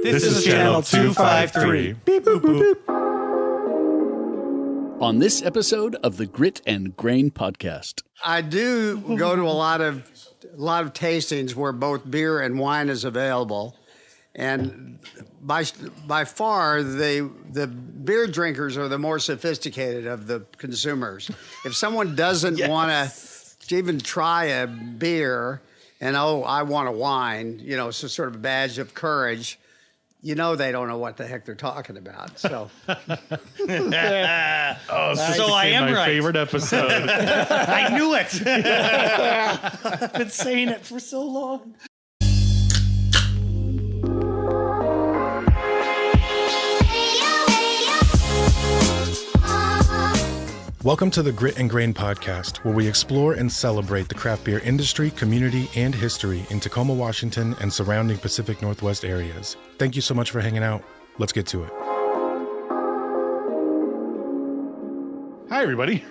This is Channel 253. Beep, boop, boop, boop. On this episode of the Grit and Grain podcast. I do go to a lot of tastings where both beer and wine is available. And by far, the beer drinkers are the more sophisticated of the consumers. If someone doesn't want to even try a beer and, I want a wine, it's a sort of a badge of courage, they don't know what the heck they're talking about. So, so I am my favorite episode. I knew it. I've been saying it for so long. Welcome to the Grit and Grain podcast, where we explore and celebrate the craft beer industry, community, and history in Tacoma, Washington, and surrounding Pacific Northwest areas. Thank you so much for hanging out. Let's get to it. Hi, everybody.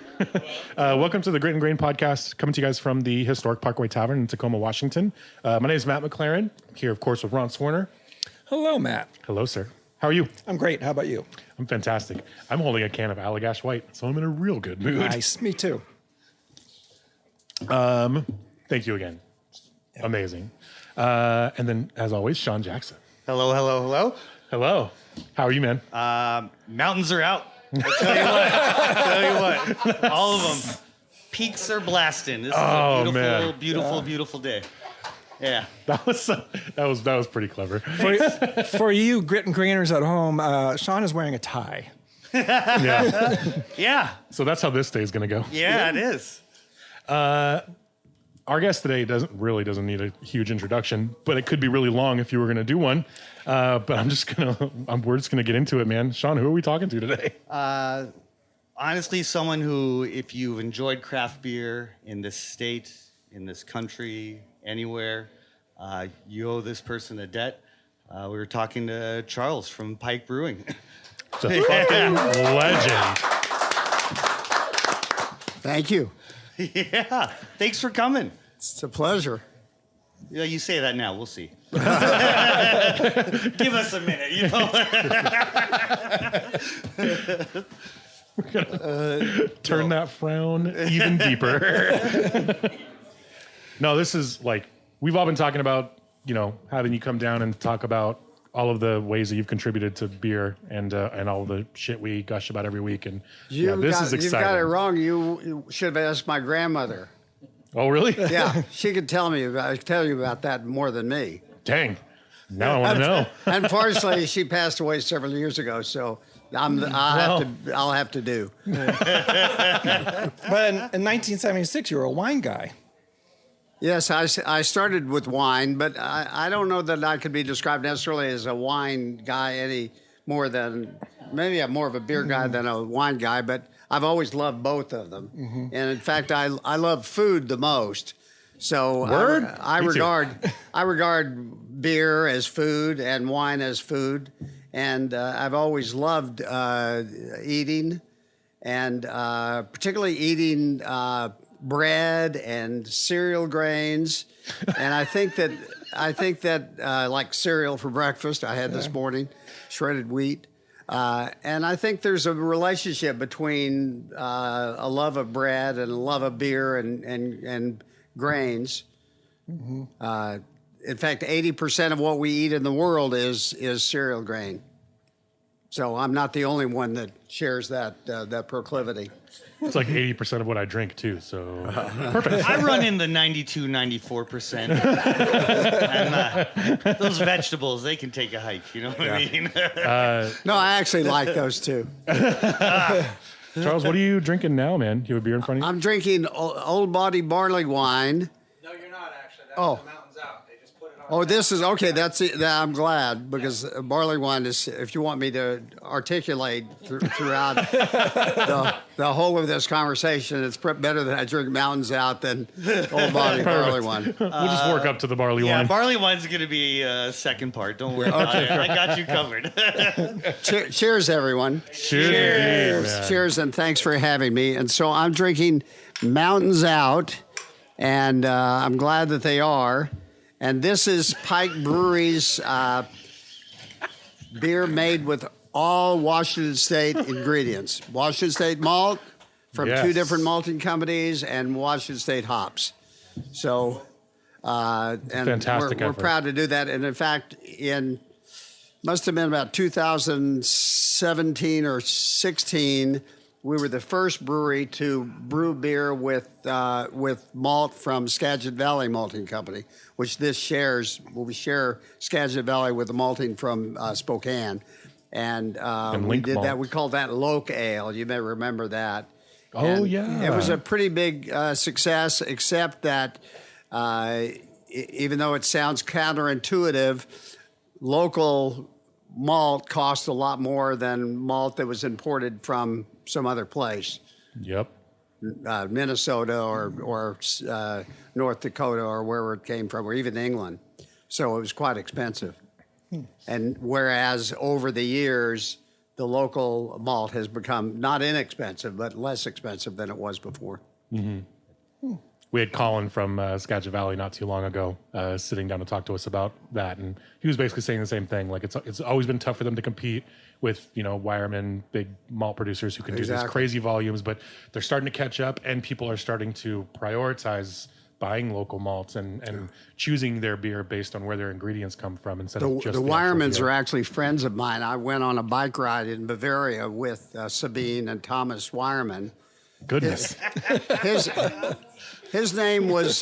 Welcome to the Grit and Grain podcast, coming to you guys from the historic Parkway Tavern in Tacoma, Washington. My name is Matt McLaren, here, of course, with Ron Swerner. Hello, Matt. Hello, sir. How are you? I'm great. How about you? I'm fantastic. I'm holding a can of Allagash White, so I'm in a real good mood. Nice. Me too. Thank you again. Yeah. Amazing. And then, as always, Sean Jackson. Hello, hello, hello. Hello. How are you, man? Mountains are out. I'll tell you what. All of them. Peaks are blasting. This is a beautiful, beautiful day. Yeah, that was pretty clever. For you grit and grainers at home, Sean is wearing a tie. Yeah. So that's how this day is going to go. Yeah, it is. Our guest today doesn't need a huge introduction, but it could be really long if you were going to do one. But we're just gonna get into it, man. Sean, who are we talking to today? Honestly, someone who, if you've enjoyed craft beer in this state, in this country, anywhere, you owe this person a debt. We were talking to Charles from Pike Brewing. It's a fucking legend. thank you. Yeah, thanks for coming. It's a pleasure. Yeah, you say that now. We'll see. Give us a minute, We're gonna turn that frown even deeper. No, this is like, we've all been talking about, having you come down and talk about all of the ways that you've contributed to beer and all the shit we gush about every week. And this is exciting. You've got it wrong. You should have asked my grandmother. Oh, really? Yeah, she could tell you about that more than me. Dang. Now I want to know. Unfortunately, she passed away several years ago, so I'll have to do. But in 1976, you were a wine guy. Yes, I started with wine, but I don't know that I could be described necessarily as a wine guy any more than, maybe I'm more of a beer guy than a wine guy, but I've always loved both of them. Mm-hmm. And in fact, I love food the most. So I regard beer as food and wine as food. And I've always loved eating, and particularly eating bread and cereal grains. And I think that like cereal for breakfast, I had this morning, shredded wheat. And I think there's a relationship between a love of bread and a love of beer and grains. Mm-hmm. In fact, 80% of what we eat in the world is cereal grain. So I'm not the only one that shares that proclivity. It's like 80% of what I drink, too, so perfect. I run in the 92, 94%. And those vegetables, they can take a hike, you know what I mean? No, I actually like those, too. Charles, what are you drinking now, man? You have a beer in front of you? I'm drinking Old Body barley wine. No, you're not, actually. That's the Mountains Out. They just put it on. Oh, this is, okay, that's it. I'm glad, because barley wine is, if you want me to articulate throughout the whole of this conversation, it's better that I drink Mountains Out than Old Body barley wine. We'll just work up to the barley wine. Yeah, barley wine's going to be second part. Don't worry about it. I got you covered. Cheers, everyone. Cheers. Cheers, and thanks for having me. And so I'm drinking Mountains Out, and I'm glad that they are. And this is Pike Brewery's beer made with all Washington State ingredients. Washington State malt from Yes. 2 different malting companies and Washington State hops. So, and Fantastic we're effort. proud to do that. And in fact, must have been about 2017 or 16, we were the first brewery to brew beer with malt from Skagit Valley Malting Company, which we share Skagit Valley with the malting from Spokane. And we Link did malt. that. We called that Loke Ale. You may remember that. Oh, And yeah. It was a pretty big success, except that even though it sounds counterintuitive, local malt cost a lot more than malt that was imported from some other place, Yep. Minnesota or North Dakota or wherever it came from, or even England. So it was quite expensive. And whereas over the years, the local malt has become not inexpensive, but less expensive than it was before. We had Colin from Skagit Valley not too long ago sitting down to talk to us about that, and he was basically saying the same thing. Like it's always been tough for them to compete with Wireman, big malt producers who can do these Exactly. crazy volumes, but they're starting to catch up, and people are starting to prioritize buying local malts and choosing their beer based on where their ingredients come from instead of just The the actual Wiremans beer. are actually friends of mine. I went on a bike ride in Bavaria with Sabine and Thomas Wireman. Goodness. His name was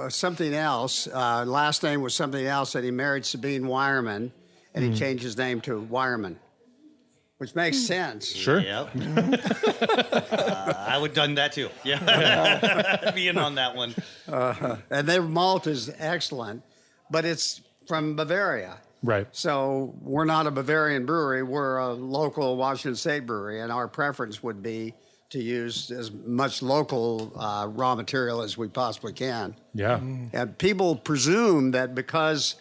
something else. Last name was something else, and he married Sabine Wireman, and he changed his name to Wireman, which makes sense. Sure. Yep. I would have done that too. Yeah. Be in on that one. And their malt is excellent, but it's from Bavaria. Right. So we're not a Bavarian brewery. We're a local Washington State brewery, and our preference would be to use as much local raw material as we possibly can. Yeah. And people presume that because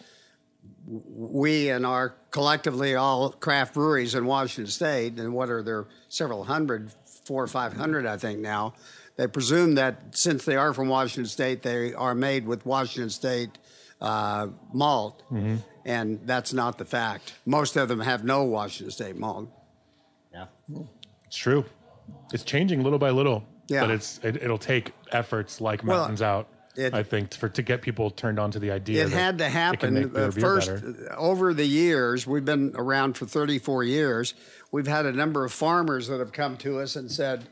we and our collectively all craft breweries in Washington State, and what are there several hundred, 400 or 500, I think now, they presume that since they are from Washington State, they are made with Washington State malt, and that's not the fact. Most of them have no Washington State malt. Yeah. It's true. It's changing little by little, Yeah. but it'll take efforts like Well, Mountains Out, it- I think, to get people turned on to the idea. It had to It can happen. make their beer First, better. over the years, we've been around for 34 years. We've had a number of farmers that have come to us and said,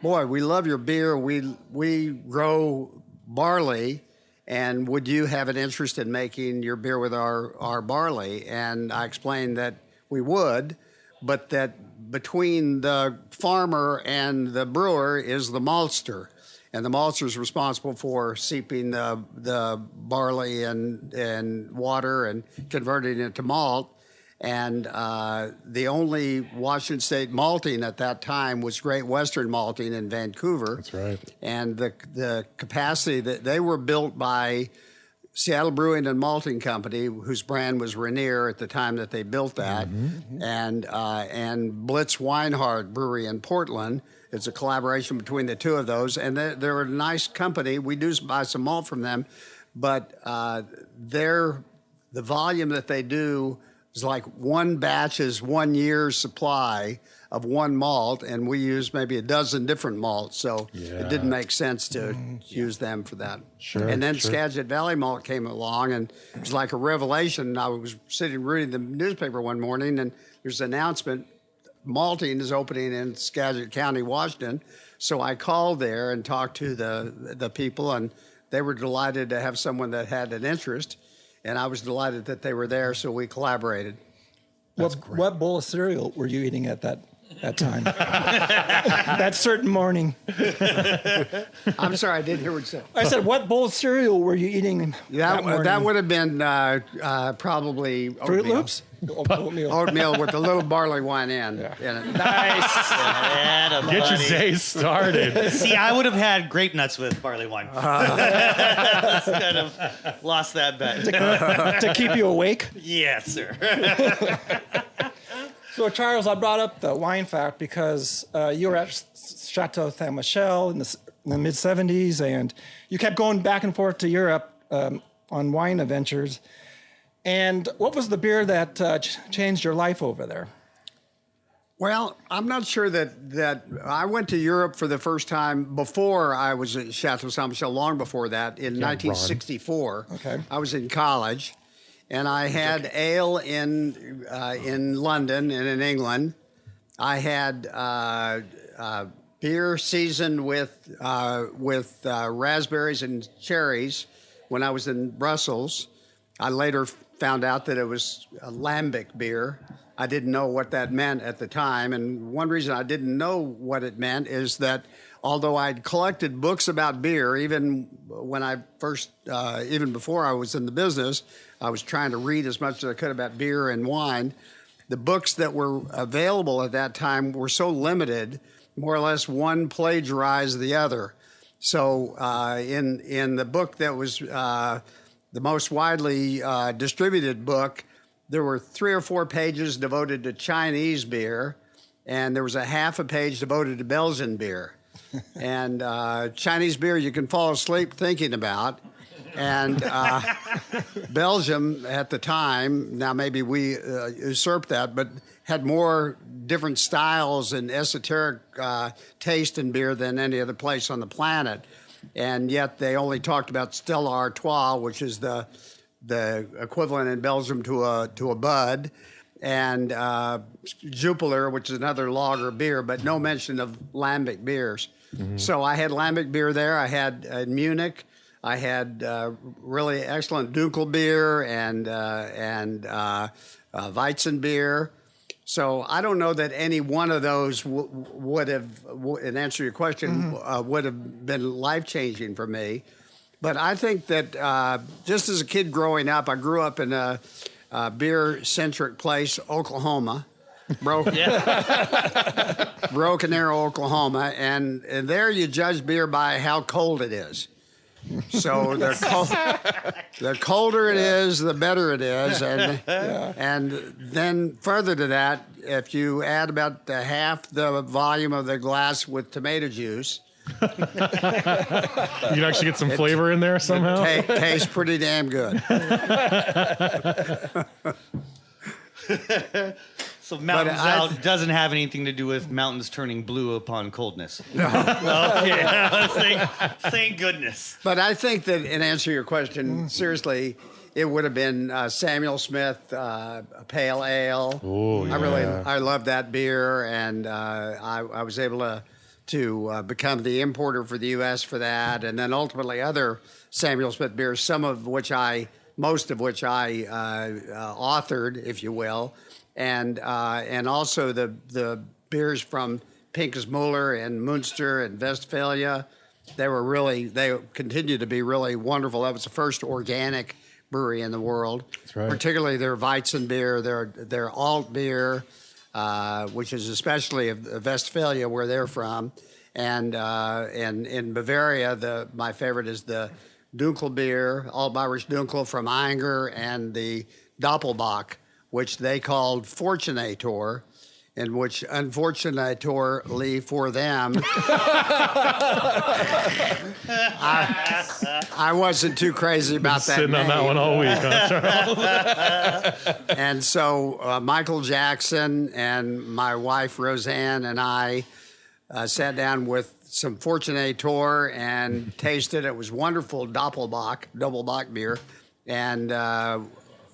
"Boy, we love your beer. We grow barley, and would you have an interest in making your beer with our barley?" And I explained that we would, but that between the farmer and the brewer is the maltster. And the maltster is responsible for seeping the barley and water and converting it to malt. And the only Washington State malting at that time was Great Western Malting in Vancouver. That's right. And the capacity that they were built by Seattle Brewing and Malting Company, whose brand was Rainier at the time that they built that, and Blitz Weinhardt Brewery in Portland. It's a collaboration between the two of those, and they're a nice company. We do buy some malt from them, but the volume that they do is like one batch is 1 year's supply of one malt, and we use maybe a dozen different malts, so it didn't make sense to use them for that. Sure, And then sure. Skagit Valley Malt came along, and it was like a revelation. I was sitting reading the newspaper one morning, and there's an announcement, malting is opening in Skagit County, Washington. So I called there and talked to the people, and they were delighted to have someone that had an interest, and I was delighted that they were there, so we collaborated. What bowl of cereal were you eating at that time? That certain morning. I'm sorry, I didn't hear what you said. I said, what bowl of cereal were you eating that morning? That would have been probably Fruit oatmeal. Loops? Oatmeal. Oatmeal with a little barley wine in it. Nice. Get your day started. See, I would have had grape nuts with barley wine. Instead of lost that bet. To keep you awake. Yes, sir. So, Charles, I brought up the wine fact because you were at Chateau Saint Michel in the mid-'70s, and you kept going back and forth to Europe on wine adventures. And what was the beer that changed your life over there? Well, I'm not sure that I went to Europe for the first time before I was at Chateau Saint Michelle, long before that, in 1964. Okay. I was in college, and I had ale in London and in England. I had beer seasoned with raspberries and cherries when I was in Brussels. I later found out that it was a lambic beer. I didn't know what that meant at the time, and one reason I didn't know what it meant is that although I'd collected books about beer, even when I first, even before I was in the business, I was trying to read as much as I could about beer and wine. The books that were available at that time were so limited, more or less one plagiarized the other. So in the book that was the most widely distributed book, there were 3 or 4 pages devoted to Chinese beer, and there was a half a page devoted to Belgian beer. And Chinese beer you can fall asleep thinking about. And Belgium at the time, now maybe we usurped that, but had more different styles and esoteric taste in beer than any other place on the planet. And yet they only talked about Stella Artois, which is the equivalent in Belgium to a Bud, and Jupiler, which is another lager beer, but no mention of lambic beers. Mm-hmm. So I had lambic beer there. I had in Munich. I had really excellent Dunkel beer and Weizen beer. So I don't know that any one of those would have, in answer to your question, would have been life-changing for me. But I think that just as a kid growing up, I grew up in a beer-centric place, Oklahoma, Broken Arrow, Oklahoma, and there you judge beer by how cold it is. So the colder it is, the better it is, and then further to that, if you add about half the volume of the glass with tomato juice. You can actually get some flavor in there somehow. Tastes pretty damn good. So mountains out doesn't have anything to do with mountains turning blue upon coldness. No. Okay. Thank goodness. But I think that in answer to your question, seriously, it would have been Samuel Smith Pale Ale. Oh, yeah. I love that beer, and I was able to become the importer for the U.S. for that, and then ultimately other Samuel Smith beers, most of which I authored, if you will, and also the beers from Pinkesmuller and Munster and Westphalia. They continue to be really wonderful. That was the first organic brewery in the world. That's right. Particularly their Weizen beer, their alt beer, which is especially of Westphalia, where they're from, and in Bavaria, my favorite is the Dunkel beer, Alt Irish Dunkel from Einger, and the Doppelbock, which they called Fortunator, in which unfortunately for them, I wasn't too crazy about that Sitting name. on that one all week, huh, Charles? And so Michael Jackson and my wife Roseanne and I sat down with some Fortunator and tasted. It was wonderful double bock beer, and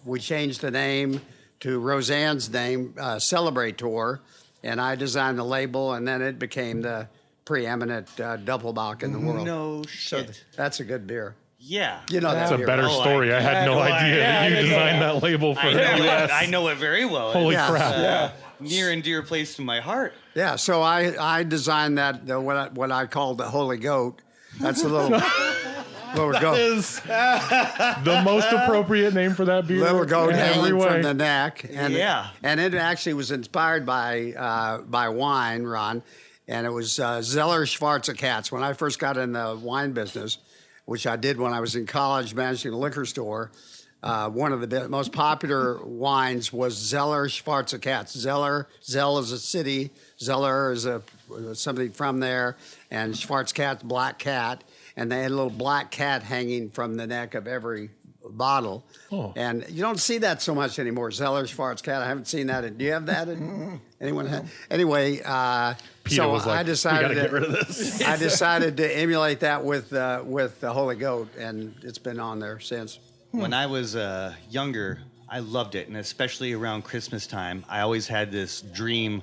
we changed the name to Roseanne's name, Celebrator, and I designed the label, and then it became the preeminent Doppelbock in the world. No shit. So that's a good beer. Yeah. You know That's that a beer. better story. I had no idea that you designed that label for the U.S. I know it very well. Holy Yeah. crap. Near and dear place to my heart. Yeah, so I designed that what I called the Holy Goat. That's a little goat. Is the most appropriate name for that beer. Little goat in every hanging way. from the neck, and Yeah. and it actually was inspired by wine, Ron, and it was Zeller Schwarze When I first got in the wine business, which I did when I was in college managing a liquor store, one of the most popular wines was Zeller Schwarze Zell is a city, Zeller is somebody from there, and Schwarze black cat. And they had a little black cat hanging from the neck of every bottle. Oh. And you don't see that so much anymore. Zellers, Farts, Cat. I haven't seen that. Do you have that? Anyone have? Anyway, Peter so was like, I decided we got to get rid of this. I decided to emulate that with the Holy Goat, and it's been on there since. When I was younger, I loved it, and especially around Christmas time, I always had this dream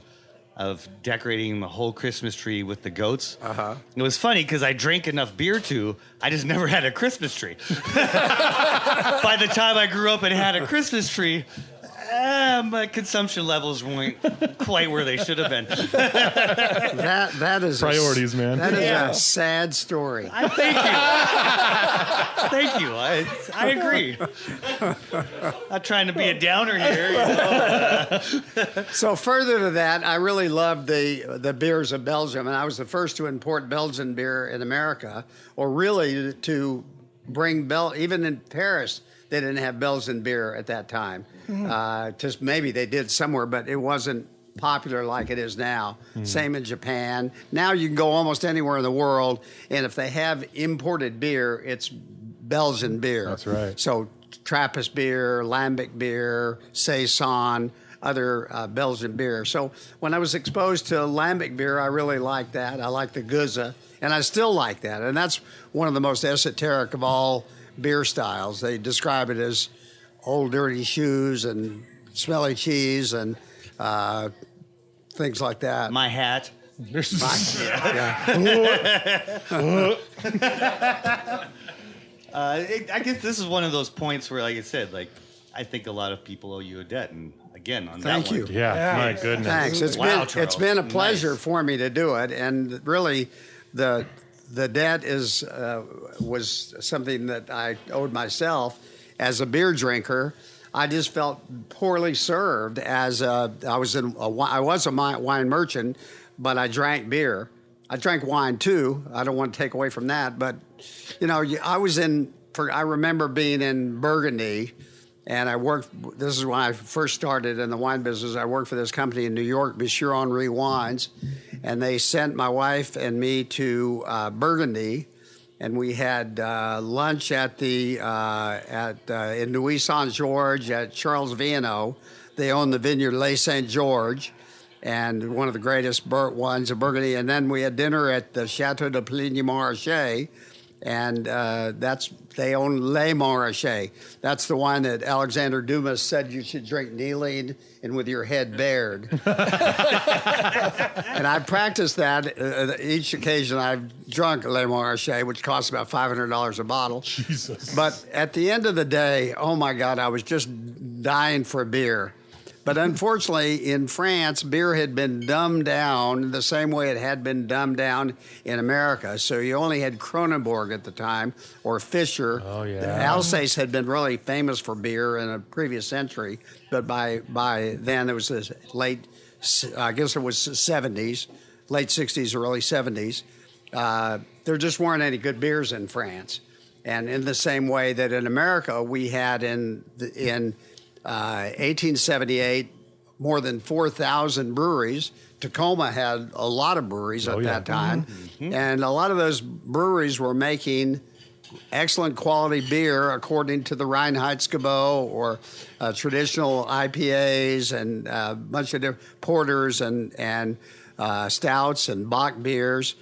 of decorating the whole Christmas tree with the goats. Uh-huh. It was funny because I drank enough beer too, I just never had a Christmas tree. By the time I grew up and had a Christmas tree, my consumption levels weren't quite where they should have been. That is Priorities, man. That is a sad story. Thank you. I agree. Not trying to be a downer here. So further to that, I really loved the beers of Belgium, and I was the first to import Belgian beer in America, or really to bring even in Paris, they didn't have Belgian beer at that time. Just maybe they did somewhere, but it wasn't popular like it is now. Same in Japan. Now you can go almost anywhere in the world, and if they have imported beer, it's Belgian beer. That's right. So Trappist beer, Lambic beer, Saison, other Belgian beer. So when I was exposed to Lambic beer, I really liked that. I liked the Guza, and I still like that. And that's one of the most esoteric of all beer styles. They describe it as old dirty shoes and smelly cheese and things like that. My hat. I guess this is one of those points where, like I said, I think a lot of people owe you a debt, and again, on Thank that you. one. Yeah, my goodness. Thanks. Wow, It's Charles. been a pleasure Nice. for me to do it, and really, the debt was something that I owed myself as a beer drinker. I just felt poorly served I was a wine merchant, but I drank beer. I drank wine too. I don't want to take away from that, but I remember being in Burgundy, and I worked. This is when I first started in the wine business. I worked for this company in New York, Monsieur Henri Wines, and they sent my wife and me to Burgundy, and we had lunch in Nuit Saint Georges at Charles Viano. They own the vineyard Les Saint Georges, and one of the greatest wines of Burgundy. And then we had dinner at the Chateau de Pligny-Montrachet, and they own Les Montrachet. That's the wine that Alexander Dumas said you should drink kneeling and with your head bared. And I practiced that each occasion I've drunk Les Montrachet, which costs about $500 a bottle. Jesus. But at the end of the day, oh my God, I was just dying for beer. But unfortunately, in France, beer had been dumbed down the same way it had been dumbed down in America. So you only had Kronenbourg at the time, or Fischer. Oh, yeah. Alsace had been really famous for beer in a previous century, but by then it was this late 70s, late 60s, early 70s. There just weren't any good beers in France. And in the same way that in America, we had in 1878, more than 4,000 breweries. Tacoma had a lot of breweries at that time. Mm-hmm. And a lot of those breweries were making excellent quality beer according to the Reinheitsgebot, or traditional IPAs and a bunch of different porters and stouts and Bock beers.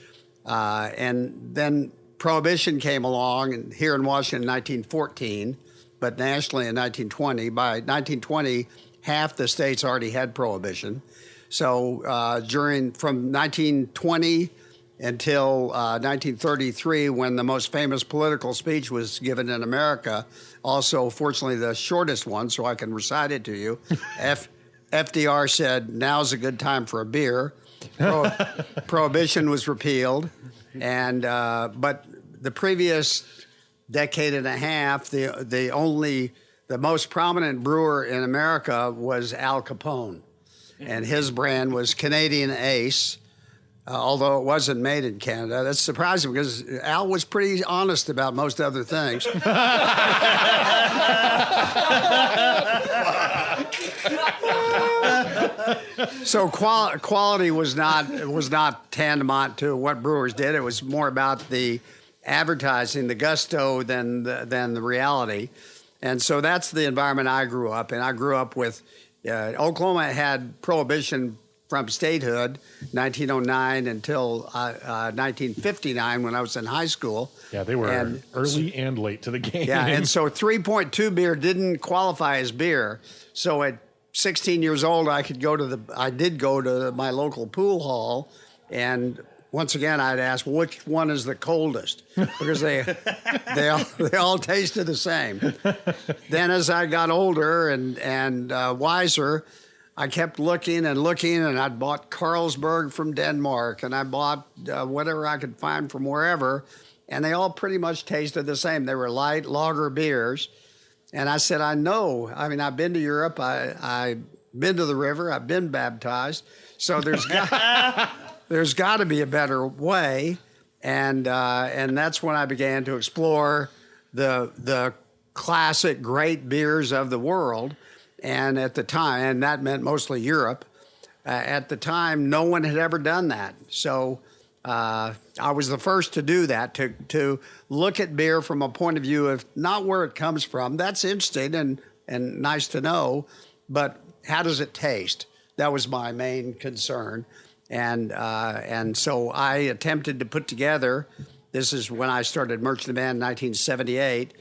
And then Prohibition came along, and here in Washington in 1914, but nationally in 1920. By 1920, half the states already had Prohibition. So from 1920 until 1933, when the most famous political speech was given in America, also fortunately the shortest one, so I can recite it to you, FDR said, "Now's a good time for a beer." Prohibition was repealed, and but the previous decade and a half, the most prominent brewer in America was Al Capone, and his brand was Canadian Ace, although it wasn't made in Canada. That's surprising because Al was pretty honest about most other things. So quality was not tantamount to what brewers did. It was more about the advertising, the gusto, than the reality. And so that's the environment I grew up in. I grew up with Oklahoma had prohibition from statehood, 1909 until 1959 when I was in high school. Yeah, they were early and late to the game. Yeah, and so 3.2 beer didn't qualify as beer. So at 16 years old, I did go to my local pool hall, and once again, I'd ask which one is the coldest because they all tasted the same. Then as I got older and wiser, I kept looking, and I'd bought Carlsberg from Denmark, and I bought whatever I could find from wherever, and they all pretty much tasted the same. They were light lager beers, and I said, I know. I mean, I've been to Europe. I've been to the river. I've been baptized. So there's got to be a better way, and that's when I began to explore the classic great beers of the world. And at the time, and that meant mostly Europe, at the time, no one had ever done that. So I was the first to do that, to look at beer from a point of view of not where it comes from. That's interesting and nice to know, but how does it taste? That was my main concern. And so I attempted to put together, this is when I started Merchant of Man in 1978,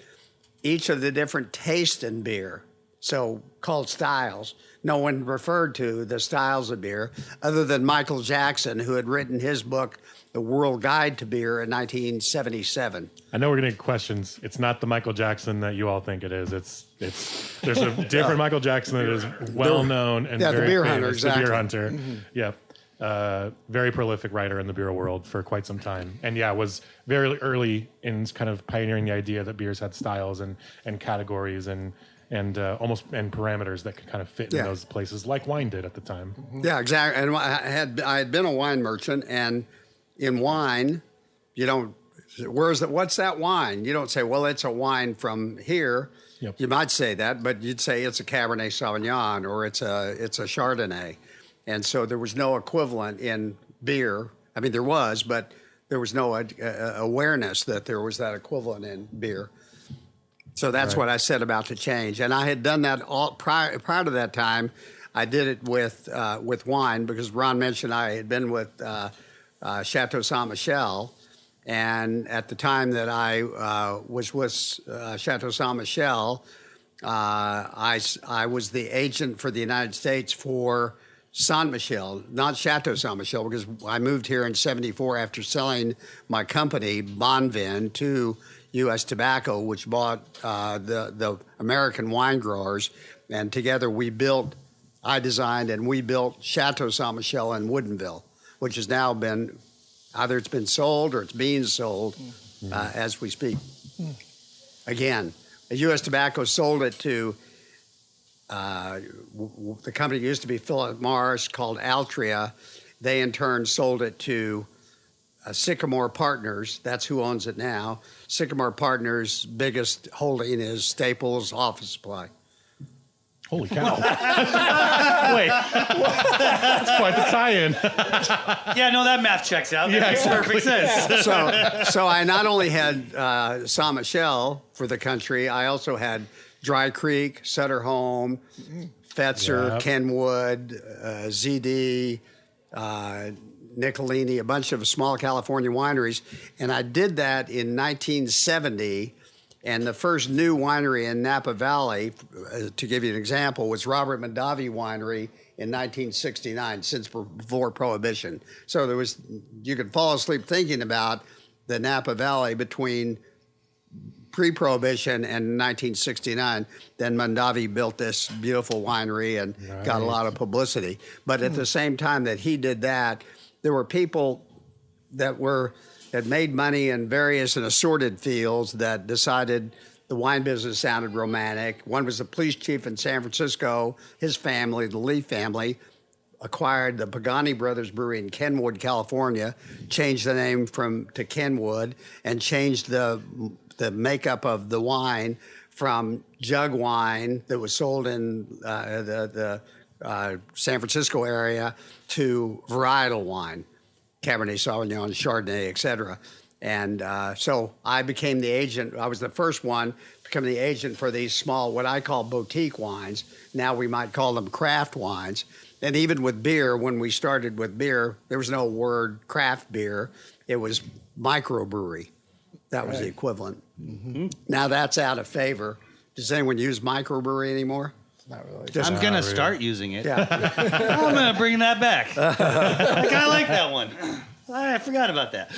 each of the different tastes in beer. So called styles. No one referred to the styles of beer other than Michael Jackson, who had written his book, The World Guide to Beer, in 1977. I know we're going to get questions. It's not the Michael Jackson that you all think it is. There's a different Michael Jackson that is well known and very the beer famous. hunter, exactly. The beer hunter. Yeah. Very prolific writer in the beer world for quite some time. And was very early in kind of pioneering the idea that beers had styles and categories and parameters that could kind of fit in those places, like wine did at the time. Yeah, exactly. And I had been a wine merchant, and in wine, you don't. What's that wine? You don't say, well, it's a wine from here. Yep. You might say that, but you'd say it's a Cabernet Sauvignon or it's a Chardonnay, and so there was no equivalent in beer. I mean, there was, but there was no awareness that there was that equivalent in beer. So that's what I set about to change, and I had done that all prior to that time. I did it with wine because Ron mentioned I had been with Chateau Saint Michel, and at the time that I was with Chateau Saint Michel, I was the agent for the United States for Saint Michel, not Chateau Saint Michel, because I moved here in '74 after selling my company Bonvin to U.S. Tobacco, which bought the American wine growers, and together I designed and we built Chateau Saint Michel in Woodinville, which has now been, either it's been sold or it's being sold as we speak. Again, U.S. Tobacco sold it to the company used to be Philip Morris called Altria. They in turn sold it to Sycamore Partners. That's who owns it now. Sycamore Partners' biggest holding is Staples Office Supply. Holy cow. Wait. That's quite the tie-in. Yeah, no, that math checks out. That makes perfect sense. So I not only had Saint Michel for the country, I also had Dry Creek, Sutter Home, Fetzer, Kenwood, ZD, Nicolini, a bunch of small California wineries. And I did that in 1970. And the first new winery in Napa Valley, to give you an example, was Robert Mondavi Winery in 1969, since before Prohibition. So you could fall asleep thinking about the Napa Valley between pre-Prohibition and 1969. Then Mondavi built this beautiful winery and got a lot of publicity. But at the same time that he did that, there were people that had made money in various and assorted fields that decided the wine business sounded romantic. One was the police chief in San Francisco. His family, the Lee family, acquired the Pagani Brothers Brewery in Kenwood, California, changed the name to Kenwood, and changed the makeup of the wine from jug wine that was sold in the San Francisco area to varietal wine, Cabernet Sauvignon, Chardonnay, etc. And so I became the agent. I was the first one to become the agent for these small, what I call boutique wines. Now we might call them craft wines. And even with beer, when we started with beer, there was no word craft beer. It was microbrewery. That was the equivalent. Mm-hmm. Now that's out of favor. Does anyone use microbrewery anymore? Not really. I'm going to start using it. Yeah. I'm going to bring that back. I kind of like that one. I forgot about that.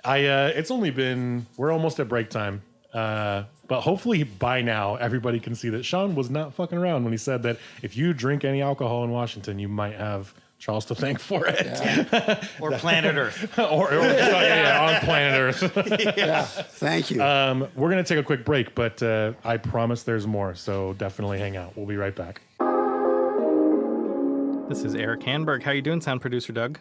It's only been, we're almost at break time. But hopefully by now, everybody can see that Sean was not fucking around when he said that if you drink any alcohol in Washington, you might have Charles to thank for it. Yeah. Or planet Earth. or on planet Earth. Yeah. Thank you. We're going to take a quick break, but I promise there's more. So definitely hang out. We'll be right back. This is Eric Hanberg. How you doing, sound producer Doug?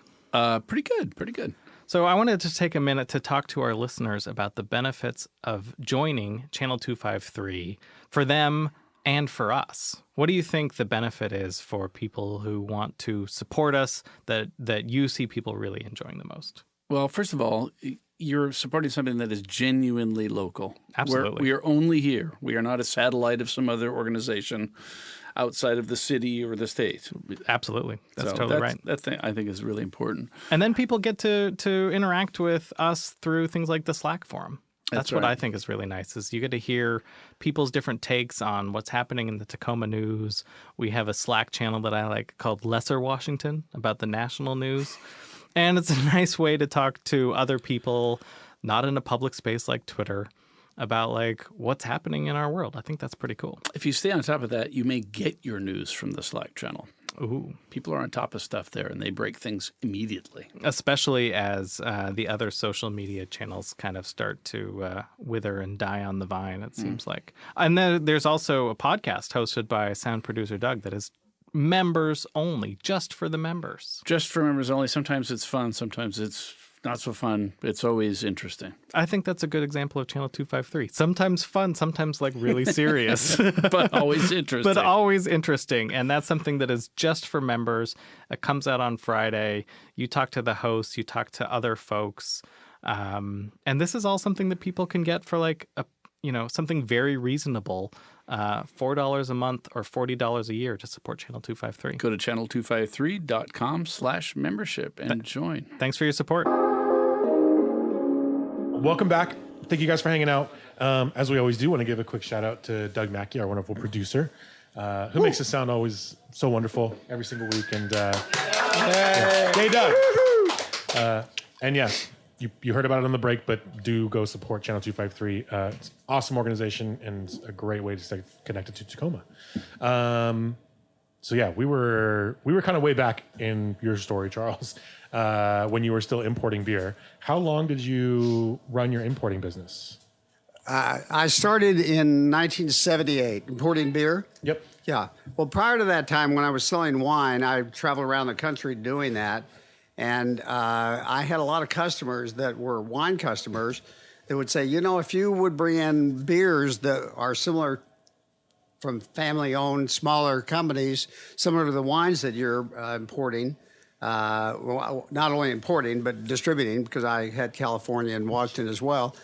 Pretty good. Pretty good. So I wanted to take a minute to talk to our listeners about the benefits of joining Channel 253 for them and for us. What do you think the benefit is for people who want to support us that you see people really enjoying the most? Well, first of all, you're supporting something that is genuinely local. Absolutely. We are only here. We are not a satellite of some other organization outside of the city or the state. Absolutely. That's totally right. That thing I think is really important. And then people get to interact with us through things like the Slack forum. That's what I think is really nice, is you get to hear people's different takes on what's happening in the Tacoma news. We have a Slack channel that I like called Lesser Washington, about the national news. And it's a nice way to talk to other people, not in a public space like Twitter, about like what's happening in our world. I think that's pretty cool. If you stay on top of that, you may get your news from the Slack channel. Ooh. People are on top of stuff there, and they break things immediately. Especially as the other social media channels kind of start to wither and die on the vine, it seems like. And then there's also a podcast hosted by sound producer Doug that is members only, just for the members. Just for members only. Sometimes it's fun. Sometimes it's not so fun. It's always interesting. I think that's a good example of Channel 253. Sometimes fun, sometimes like really serious. But always interesting. But always interesting. And that's something that is just for members. It comes out on Friday. You talk to the hosts. You talk to other folks. And this is all something that people can get for like something very reasonable. $4 a month or $40 a year to support Channel 253. Go to channel253.com/membership and join. Thanks for your support. Welcome back. Thank you guys for hanging out. As we always do, want to give a quick shout out to Doug Mackey, our wonderful producer, who makes us sound always so wonderful every single week. And hey, Doug. And yes, you heard about it on the break, but do go support Channel 253. It's an awesome organization and a great way to stay connected to Tacoma. So yeah, we were kind of way back in your story, Charles, when you were still importing beer. How long did you run your importing business? I started in 1978 importing beer. Yep. Yeah. Well, prior to that time, when I was selling wine, I traveled around the country doing that. And I had a lot of customers that were wine customers that would say, if you would bring in beers that are similar from family-owned, smaller companies, similar to the wines that you're importing, well, not only importing, but distributing, because I had California and Washington as well,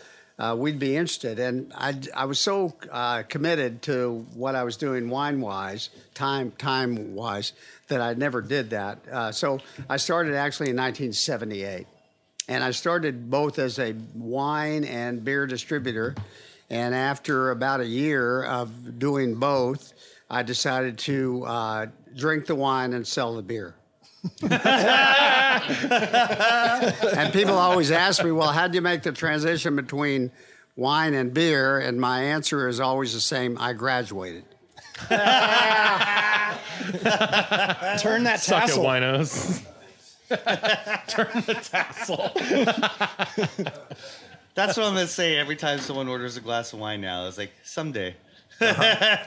we'd be interested. And I was so committed to what I was doing wine-wise, time-wise, that I never did that. So I started actually in 1978. And I started both as a wine and beer distributor. And after about a year of doing both, I decided to drink the wine and sell the beer. And people always ask me, well, how did you make the transition between wine and beer? And my answer is always the same: I graduated. Turn that Suck tassel. it, winos. Turn the tassel. That's what I'm going to say every time someone orders a glass of wine now. It's like, someday.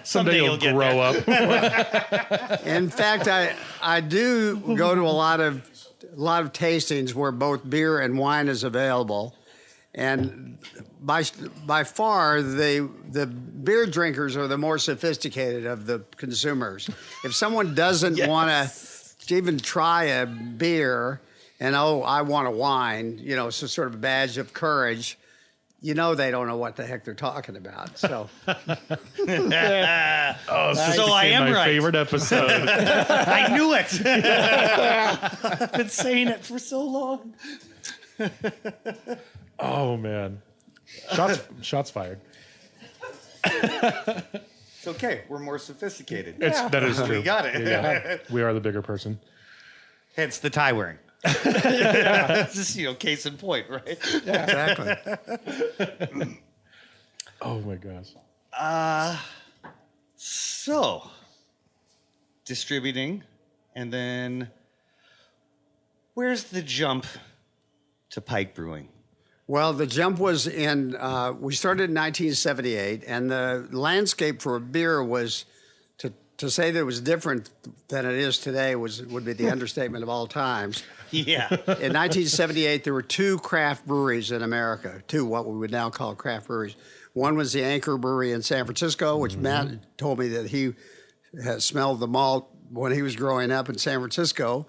Someday you'll get grow up. In fact, I do go to a lot of tastings where both beer and wine is available, and by far the beer drinkers are the more sophisticated of the consumers. If someone doesn't want to even try a beer, and I want a wine, it's a sort of a badge of courage. They don't know what the heck they're talking about. So, So I am my favorite episode. I knew it. I've been saying it for so long. Oh man, shots fired. It's okay. We're more sophisticated. That is true. We got it. Yeah, we are the bigger person. Hence the tie wearing. It's just, case in point, right? Yeah, exactly. Oh my gosh. So, distributing, and then where's the jump to Pike Brewing? Well, the jump was in, we started in 1978, and the landscape for a beer was, to say that it was different than it is today would be the understatement of all times. Yeah. In 1978, there were 2 craft breweries in America, 2 what we would now call craft breweries. One was the Anchor Brewery in San Francisco, which Matt told me that he has smelled the malt when he was growing up in San Francisco,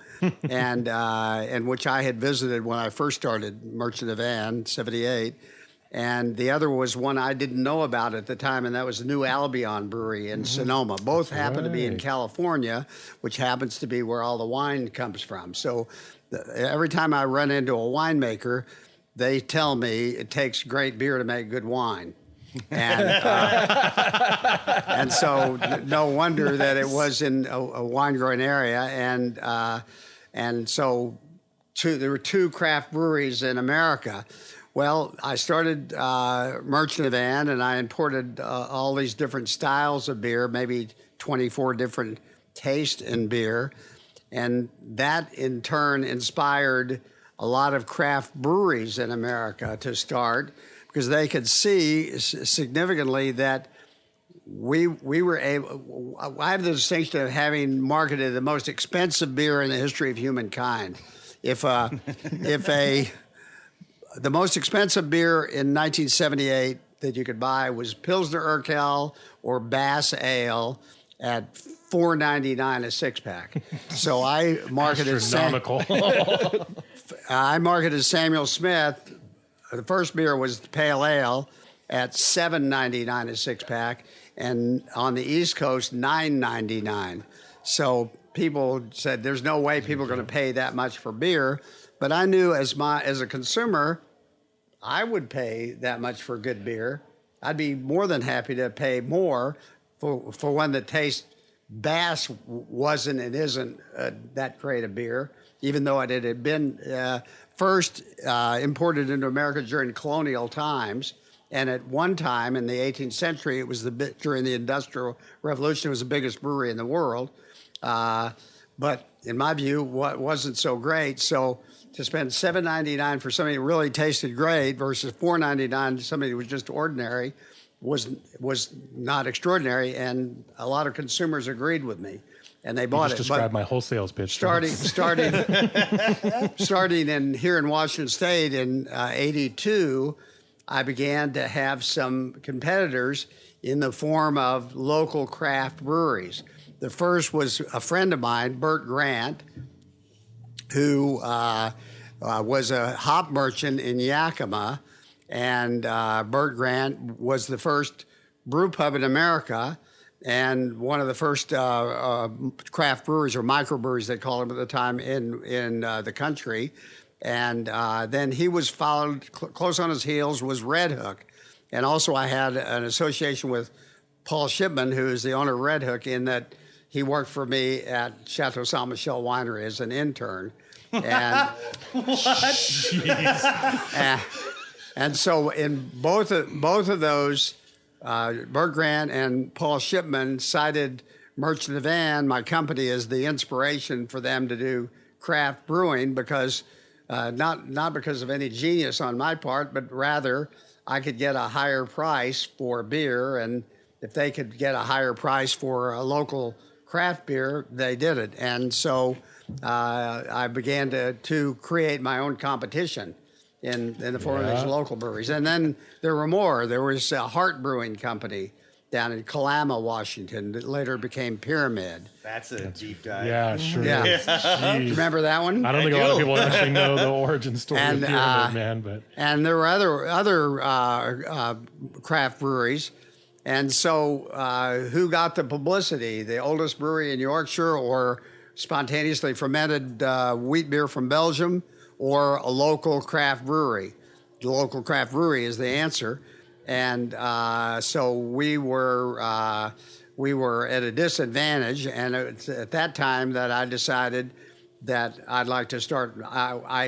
and which I had visited when I first started Merchant of Anne, 78. And the other was one I didn't know about at the time, and that was the New Albion Brewery in Sonoma. Both happen to be in California, which happens to be where all the wine comes from. So every time I run into a winemaker, they tell me it takes great beer to make good wine. And so no wonder that it was in a wine growing area. And so there were 2 craft breweries in America. Well, I started Merchant of Anne, and I imported all these different styles of beer, maybe 24 different tastes in beer. And that, in turn, inspired a lot of craft breweries in America to start, because they could see significantly that we were able. I have the distinction of having marketed the most expensive beer in the history of humankind. The most expensive beer in 1978 that you could buy was Pilsner Urquell or Bass Ale at $4.99 a 6-pack. So I marketed I marketed Samuel Smith. The first beer was Pale Ale at $7.99 a 6-pack, and on the East Coast $9.99. So people said, "There's no way people are going to pay that much for beer." But I knew as a consumer, I would pay that much for good beer. I'd be more than happy to pay more for one that tastes. Bass wasn't and isn't that great a beer, even though it had been first imported into America during colonial times. And at one time in the 18th century, it was during the Industrial Revolution, it was the biggest brewery in the world. But in my view, what wasn't so great. So to spend $7.99 for something that really tasted great versus $4.99 to something that was just ordinary was not extraordinary, and a lot of consumers agreed with me, and they bought it. Just described my whole sales pitch. Starting here in Washington State in '82, I began to have some competitors in the form of local craft breweries. The first was a friend of mine, Bert Grant, who was a hop merchant in Yakima. And Bert Grant was the first brew pub in America and one of the first craft breweries, or microbreweries they called them at the time, in the country. And then he was followed, close on his heels was Red Hook. And also I had an association with Paul Shipman, who is the owner of Red Hook, in that he worked for me at Chateau Saint Michel Winery as an intern. And and so in both of those, Bert Grant and Paul Shipman cited Merchant of Anne, my company, as the inspiration for them to do craft brewing, because not because of any genius on my part, but rather I could get a higher price for beer, and if they could get a higher price for a local craft beer, they did it. And so I began to create my own competition in the form of these local breweries. And then there were more. There was a Hart Brewing Company down in Kalama, Washington, that later became Pyramid. That's a deep dive. Yeah, sure. Yeah. Is. Jeez. Remember that one? I don't think a lot of people actually know the origin story of Pyramid Man, but and there were other craft breweries. And so who got the publicity? The oldest brewery in Yorkshire, or spontaneously fermented wheat beer from Belgium, or a local craft brewery? The local craft brewery is the answer. And so we were at a disadvantage. And it's at that time that I decided that I'd like to start.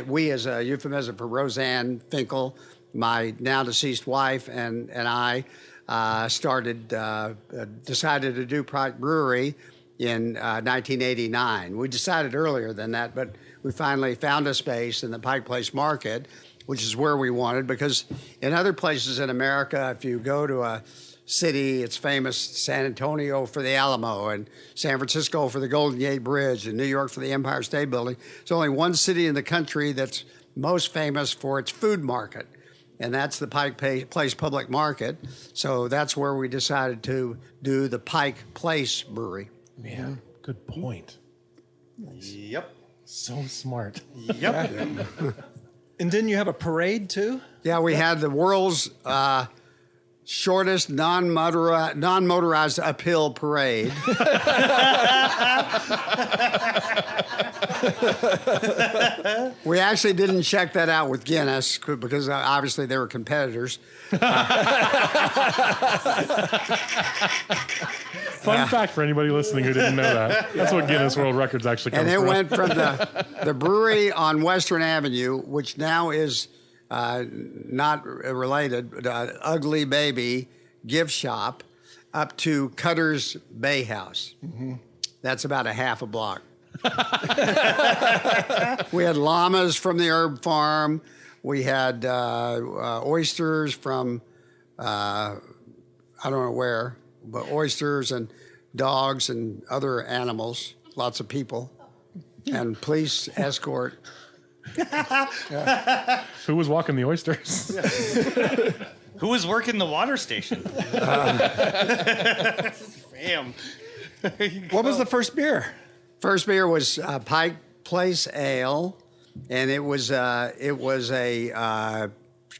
We, as a euphemism for Roseanne Finkel, my now deceased wife, and I decided to do Pike Brewery in 1989. We decided earlier than that, but we finally found a space in the Pike Place Market, which is where we wanted, because in other places in America, if you go to a city, it's famous, San Antonio for the Alamo, and San Francisco for the Golden Gate Bridge, and New York for the Empire State Building. There's only one city in the country that's most famous for its food market, and that's the Pike Place Public Market. So that's where we decided to do the Pike Place Brewery. man, good point. Yep. So smart. Yep. And didn't you have a parade too? Yeah, we had the world's shortest non-motorized uphill parade. We actually didn't check that out with Guinness because obviously they were competitors. Fun fact for anybody listening who didn't know that. That's what Guinness World Records actually comes And it from. went from the brewery on Western Avenue, which now is not related, but Ugly Baby gift shop, up to Cutter's Bay House. Mm-hmm. That's about a half a block. We had llamas from the herb farm. We had oysters from, I don't know where, but oysters and dogs and other animals, lots of people, and police escort. Who was walking the oysters? Who was working the water station? Bam. What was the first beer? First beer was Pike Place Ale, and it was a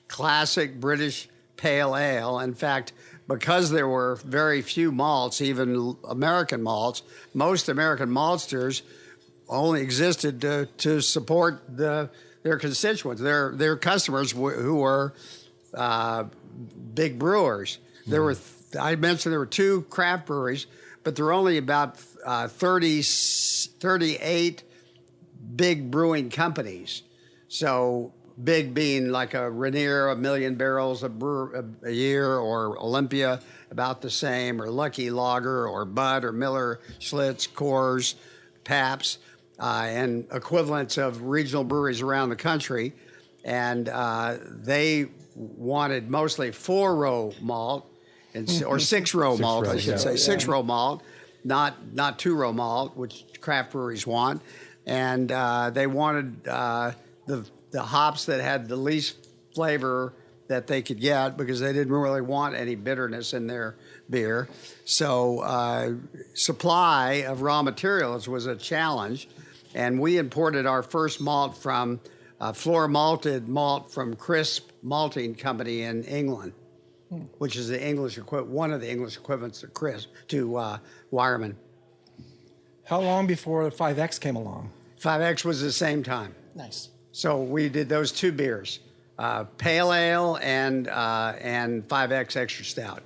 classic British pale ale. In fact, because there were very few malts, even American malts, most American maltsters only existed to support their constituents, their customers who were big brewers. There were, I mentioned there were 2 craft breweries, but there were only about 38 big brewing companies. So big being like a Rainier, 1 million barrels a year, or Olympia, about the same, or Lucky Lager, or Bud, or Miller, Schlitz, Coors, Pabst, and equivalents of regional breweries around the country. And they wanted mostly 4-row malt, or 6-row malt, I should say, 6-row malt, not 2-row malt, which craft breweries want. And they wanted the hops that had the least flavor that they could get, because they didn't really want any bitterness in their beer. So supply of raw materials was a challenge, and we imported our first malt from floor malted malt from Crisp Malting Company in England, which is the English one of the English equivalents to Crisp, to Wireman. How long before 5X came along? 5X was the same time. Nice. So we did those 2 beers, Pale Ale and 5X Extra Stout.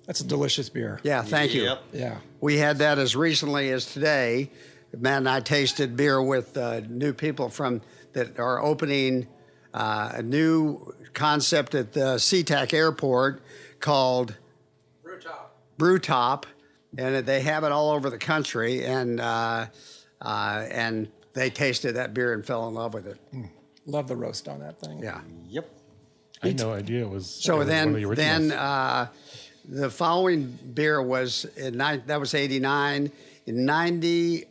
That's a delicious beer. Yeah, thank you. Yep. Yeah. We had that as recently as today. Matt and I tasted beer with new people that are opening a new concept at the SeaTac Airport called Brewtop, and they have it all over the country. And they tasted that beer and fell in love with it. Love the roast on that thing. Yeah. Yep. I had no idea it was. So one of the originals. then the following beer was that was 89. In 90,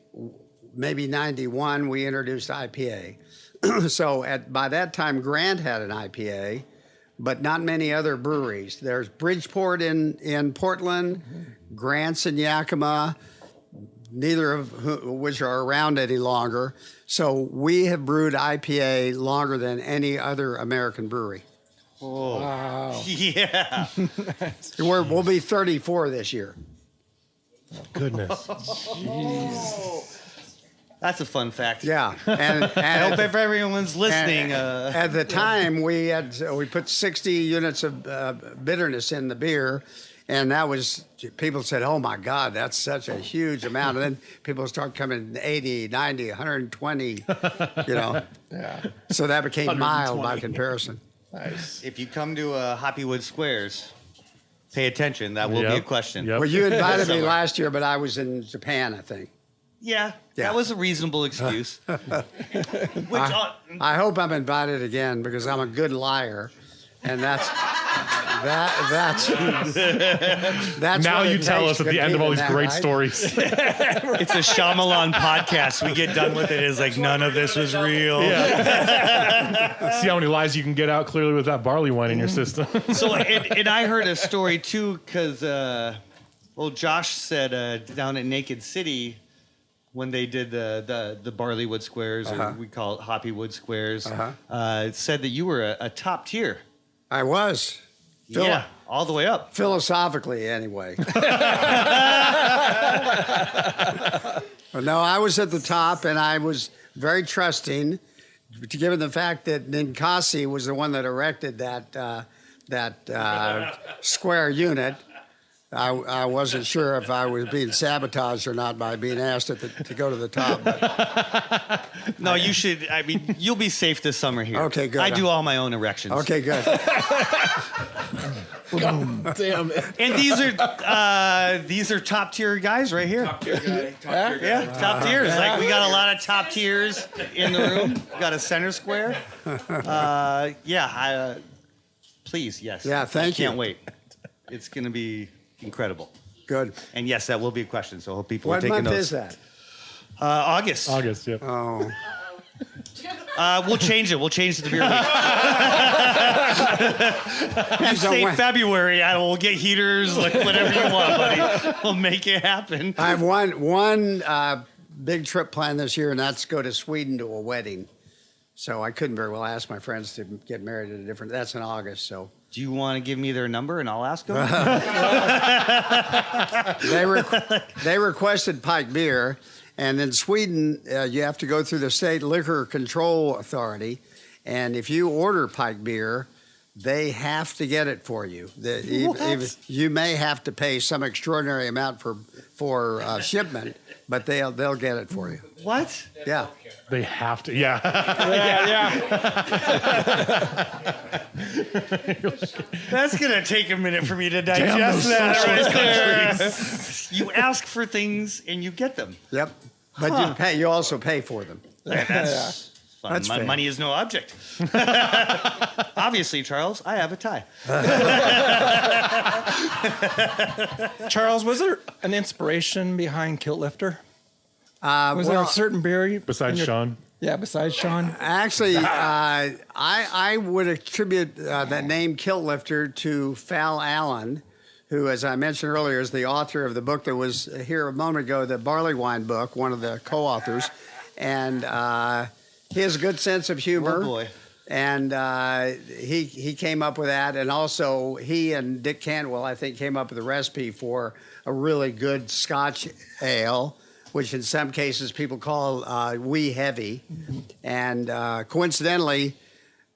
maybe 91, we introduced IPA. So by that time, Grant had an IPA, but not many other breweries. There's Bridgeport in Portland, Grants in Yakima, neither of which are around any longer. So we have brewed IPA longer than any other American brewery. Oh. Wow. Yeah. We'll be 34 this year. Goodness. That's a fun fact. Yeah, and I hope if everyone's listening. at the time we put 60 units of bitterness in the beer, and that was, people said, oh my God, that's such a huge amount. And then people start coming 80, 90, 120, you know. Yeah. So that became mild by comparison. Nice. If you come to Hoppywood Squares, pay attention. That will be a question. Yep. Well, you invited me last year, but I was in Japan, I think. Yeah, that was a reasonable excuse. I hope I'm invited again because I'm a good liar, and that's Now what you it tell takes us at to the end of all these compete in great that, right? stories. It's a Shyamalan podcast. We get done with it. It's like none of this was real. See how many lies you can get out clearly with that barley wine in your system. So, and I heard a story too, because Josh said down at Naked City when they did the Barleywood Squares, or we call it Hoppywood Squares, it said that you were a top tier. I was. Yeah, all the way up. Philosophically, anyway. No, I was at the top, and I was very trusting, given the fact that Ninkasi was the one that erected that square unit. I wasn't sure if I was being sabotaged or not by being asked to go to the top. But. No, you should. I mean, you'll be safe this summer here. Okay, good. I do all my own erections. Okay, good. Damn it. And these are top tier guys right here. Top tier guy. Top tier guy. Yeah, top tiers. Like we got a lot of top tiers in the room. We got a center square. Please, yes. Yeah, thank you. Can't wait. It's going to be incredible. Good. And yes, that will be a question. So I hope people are What taking month notes. is that? August. August, yeah. Oh. We'll change it. We'll change the beer week. You say February, we'll get heaters, like whatever you want, buddy. We'll make it happen. I have one big trip planned this year, and that's go to Sweden to a wedding. So I couldn't very well ask my friends to get married at a different. That's in August, so. Do you want to give me their number and I'll ask them? They requested pike beer, and in Sweden, you have to go through the state liquor control authority, and if you order pike beer, they have to get it for you. You may have to pay some extraordinary amount for shipment, but they'll get it for you. What? Yeah. They have to, yeah. That's going to take a minute for me to digest that. Right? You ask for things and you get them. Yep. But you also pay for them. That's fun. That's fair. Money is no object. Obviously, Charles, I have a tie. Charles, was there an inspiration behind Kilt Lifter? Was there a certain beer? Besides Sean? Yeah, besides Sean. Actually, I would attribute that name Kilt Lifter to Fal Allen, who, as I mentioned earlier, is the author of the book that was here a moment ago, the Barleywine book, one of the co-authors. And he has a good sense of humor. Oh, boy. And he came up with that. And also, he and Dick Cantwell, I think, came up with a recipe for a really good Scotch ale, which in some cases people call wee heavy. And coincidentally,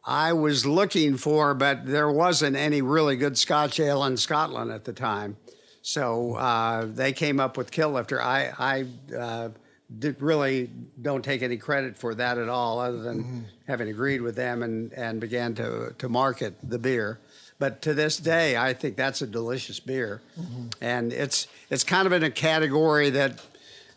I was looking for, but there wasn't any really good Scotch ale in Scotland at the time. So they came up with Kilt Lifter. I really don't take any credit for that at all, other than having agreed with them and began to market the beer. But to this day, I think that's a delicious beer. And it's kind of in a category that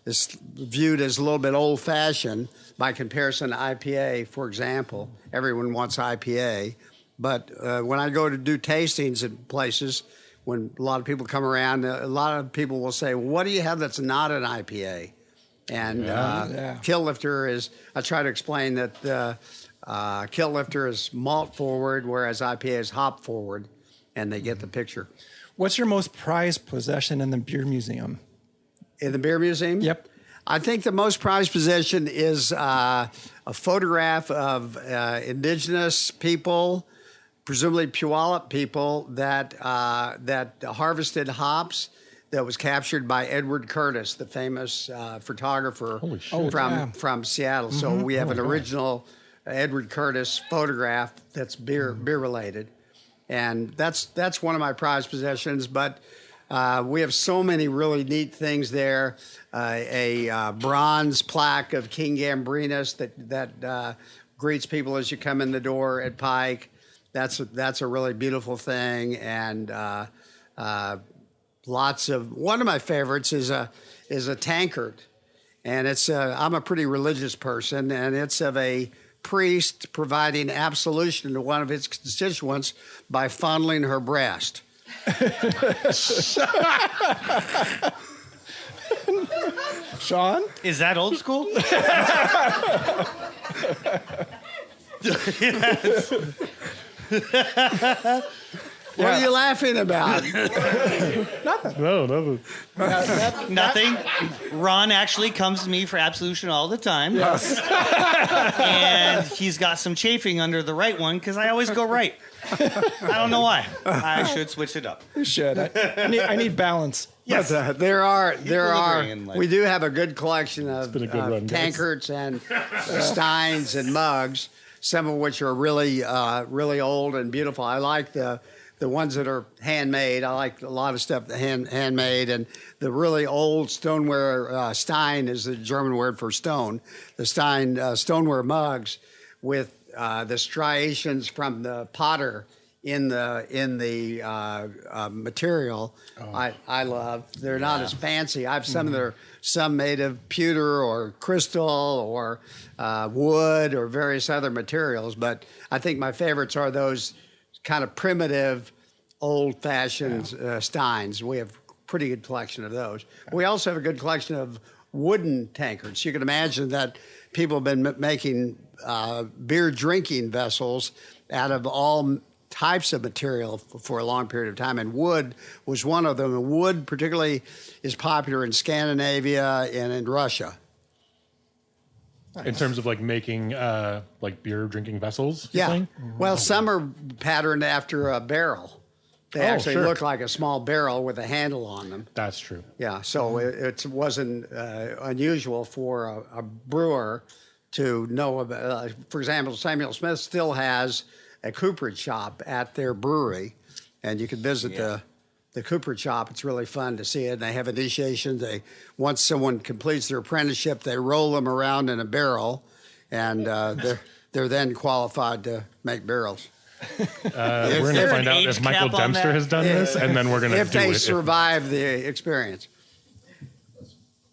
is viewed as a little bit old-fashioned by comparison to IPA, for example. Everyone wants IPA. But when I go to do tastings at places, when a lot of people come around, a lot of people will say, what do you have that's not an IPA? And Kill Lifter is, I try to explain that Kill Lifter is malt forward, whereas IPA is hop forward, and they get the picture. What's your most prized possession in the beer museum? In the beer museum? Yep. I think the most prized possession is a photograph of indigenous people, presumably Puyallup people, that harvested hops that was captured by Edward Curtis, the famous photographer from Seattle. Mm-hmm. So we have an original Edward Curtis photograph that's beer related, and that's one of my prized possessions. But we have so many really neat things there. A bronze plaque of King Gambrinus that greets people as you come in the door at Pike. That's a really beautiful thing, and lots of. One of my favorites is a tankard, and it's I'm a pretty religious person, and it's of a priest providing absolution to one of his constituents by fondling her breast. Sean? Is that old school? What are you laughing about? Nothing. No, nothing. Nothing. Ron actually comes to me for absolution all the time. Yes. And he's got some chafing under the right one because I always go right. I don't know why. I should switch it up. You should. I need balance. Yes. But, we do have a good collection of tankards and steins and mugs, some of which are really, really old and beautiful. I like the ones that are handmade. I like a lot of stuff that handmade, and the really old stoneware, Stein is the German word for stone. The Stein stoneware mugs with the striations from the potter in the material. I love. They're not as fancy. I have some that are made of pewter or crystal or wood or various other materials, but I think my favorites are those kind of primitive, old-fashioned steins. We have a pretty good collection of those. We also have a good collection of wooden tankards. You can imagine that people have been making beer drinking vessels out of all types of material for a long period of time, and wood was one of them. And wood particularly is popular in Scandinavia and in Russia. In terms of like making like beer drinking vessels? Yeah. Well, some are patterned after a barrel. They actually look like a small barrel with a handle on them. That's true. Yeah. So it wasn't unusual for a brewer to know about. For example, Samuel Smith still has a cooperage shop at their brewery, and you can visit the cooperage shop. It's really fun to see it. And they have initiations. Once someone completes their apprenticeship, they roll them around in a barrel, and they're then qualified to make barrels. We're going to find out if Michael Dempster has done this, and then we're going to do it. If they survive the experience.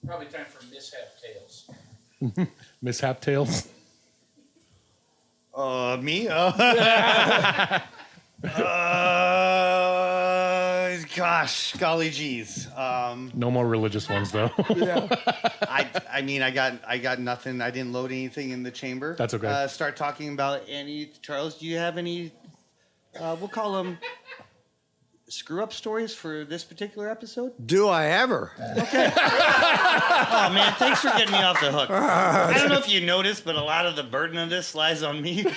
Probably time for mishap tales. Mishap tales? Me? Gosh, golly geez. No more religious ones, though. I mean, I got nothing. I didn't load anything in the chamber. That's okay. Start talking about any. Charles, do you have any? We'll call them screw-up stories for this particular episode. Do I ever? Okay. Oh man, thanks for getting me off the hook. I don't know if you noticed, but a lot of the burden of this lies on me. We're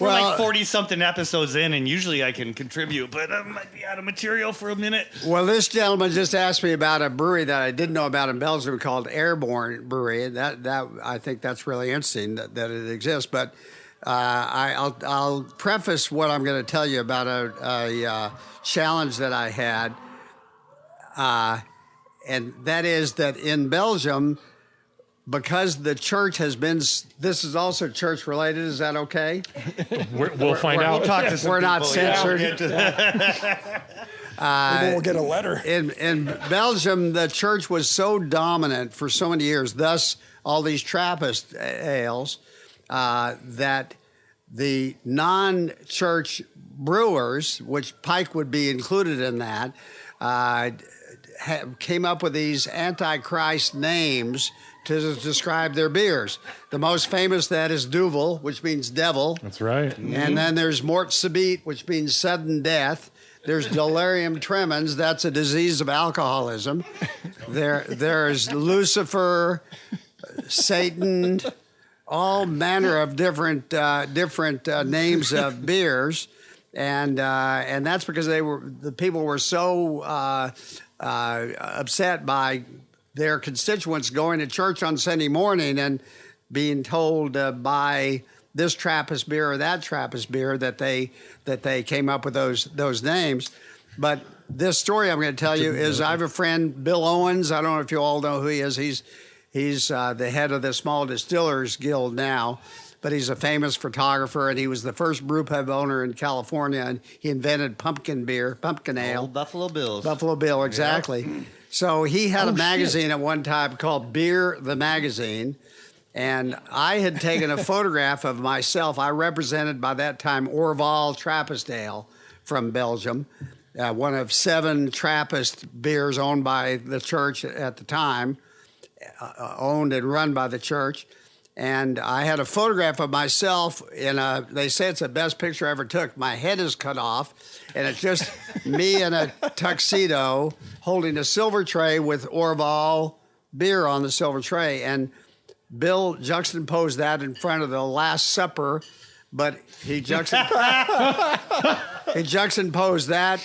like 40-something episodes in, and usually I can contribute, but I might be out of material for a minute. Well, this gentleman just asked me about a brewery that I didn't know about in Belgium called Airborne Brewery. That I think that's really interesting that it exists. But I'll preface what I'm going to tell you about a challenge that I had, and that is that in Belgium, because the church has been, this is also church related. Is that okay? We'll find out. We're not censored. We'll get a letter. In Belgium, the church was so dominant for so many years, thus all these Trappist ales, that the non-church brewers, which Pike would be included in that, came up with these Antichrist names to describe their beers. The most famous that is Duvel, which means devil. That's right. And then there's Mort Subite, which means sudden death. There's delirium tremens. That's a disease of alcoholism. There's Lucifer, Satan, all manner of different names of beers. And that's because the people were so upset by their constituents going to church on Sunday morning and being told by this Trappist beer or that Trappist beer that they came up with those names. But this story I'm going to tell you is I have a friend, Bill Owens. I don't know if you all know who he is. He's the head of the Small Distillers Guild now. But he's a famous photographer, and he was the first brew pub owner in California, and he invented pumpkin beer, pumpkin ale. Old Buffalo Bills. Buffalo Bill, exactly. Yep. So he had a magazine at one time called Beer the Magazine, and I had taken a photograph of myself. I represented, by that time, Orval Trappist Ale from Belgium, one of 7 Trappist beers owned by the church at the time, owned and run by the church. And I had a photograph of myself they say it's the best picture I ever took. My head is cut off, and it's just me in a tuxedo holding a silver tray with Orval beer on the silver tray. And Bill juxtaposed that in front of the Last Supper, but he juxtaposed that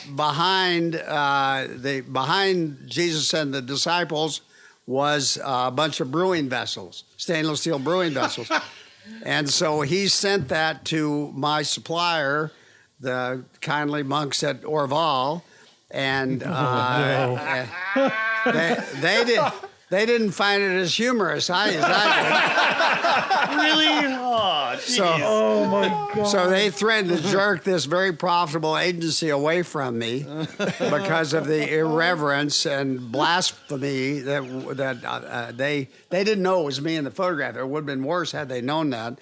behind Jesus and the disciples was a bunch of brewing vessels, stainless steel brewing vessels. And so he sent that to my supplier, the kindly monks at Orval, and they didn't find it as humorous as I did. Really? Oh, oh my God. So they threatened to jerk this very profitable agency away from me because of the irreverence and blasphemy that they didn't know it was me in the photograph. It would have been worse had they known that.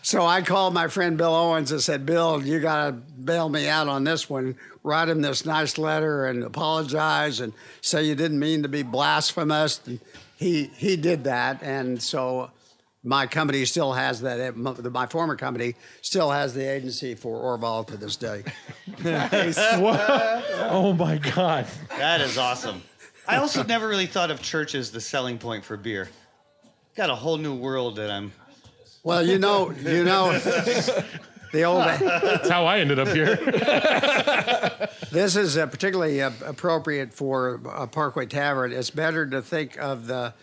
So I called my friend Bill Owens and said, Bill, you got to bail me out on this one. Write him this nice letter and apologize and say you didn't mean to be blasphemous. And he did that. And so my company still has that. My former company still has the agency for Orval to this day. Nice. Oh, my God. That is awesome. I also never really thought of church as the selling point for beer. Got a whole new world that I'm... Well, you know, the old. That's how I ended up here. This is particularly appropriate for a Parkway Tavern. It's better to think of the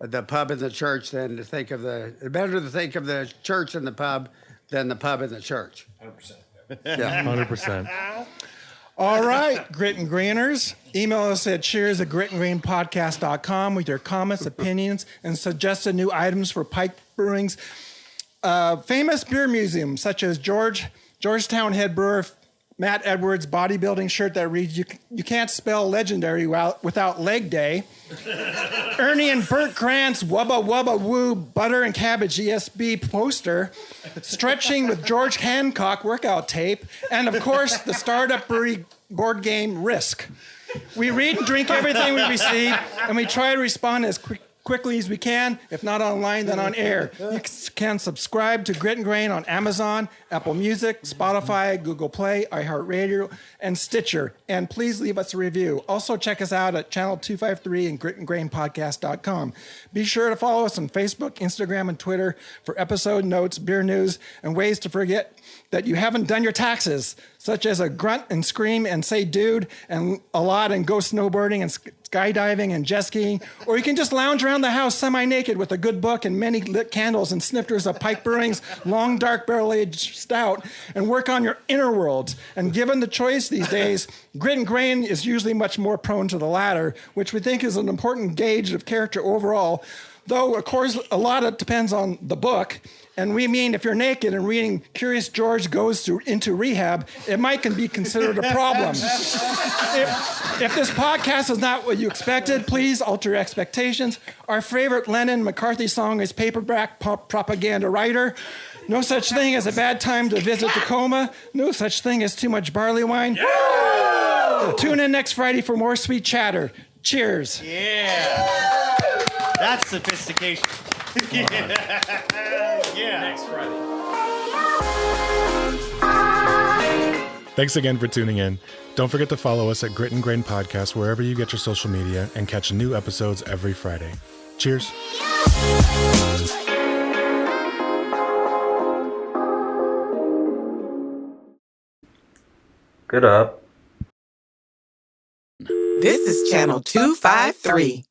pub and the church than to think of better to think of the church and the pub than the pub and the church. 100%. Yeah, 100%. All right, Grit and Grainers. Email us at cheers@gritandgrainpodcast.com with your comments, opinions, and suggested new items for Pike Brewing's famous beer museums, such as Georgetown head brewer Matt Edwards' bodybuilding shirt that reads, you can't spell legendary without leg day. Ernie and Bert Grant's Wubba Wubba Woo Butter and Cabbage ESB poster. Stretching with George Hancock workout tape. And, of course, the Startup Brewery board game Risk. We read and drink everything we receive, and we try to respond as quickly as we can. If not online, then on air. You can subscribe to Grit and Grain on Amazon, Apple Music, Spotify, Google Play, iHeartRadio, and Stitcher. And please leave us a review. Also, check us out at Channel 253 and gritandgrainpodcast.com. Be sure to follow us on Facebook, Instagram, and Twitter for episode notes, beer news, and ways to forget that you haven't done your taxes, such as a grunt and scream and say dude and a lot and go snowboarding and skydiving and jet skiing, or you can just lounge around the house semi-naked with a good book and many lit candles and snifters of Pike Brewing's long dark barrel-aged stout and work on your inner world. And given the choice these days, Grit and Grain is usually much more prone to the latter, which we think is an important gauge of character overall, though, of course, a lot of it depends on the book. And we mean if you're naked and reading Curious George Goes into Rehab, it might be considered a problem. If this podcast is not what you expected, please alter your expectations. Our favorite Lennon-McCarthy song is Paperback Propaganda Writer. No such thing as a bad time to visit Tacoma. No such thing as too much barley wine. Yeah! Tune in next Friday for more sweet chatter. Cheers. Yeah. That's sophistication. Yeah. Next Friday. Thanks again for tuning in. Don't forget to follow us at Grit and Grain Podcast wherever you get your social media and catch new episodes every Friday. Cheers. Good up. This is Channel 253.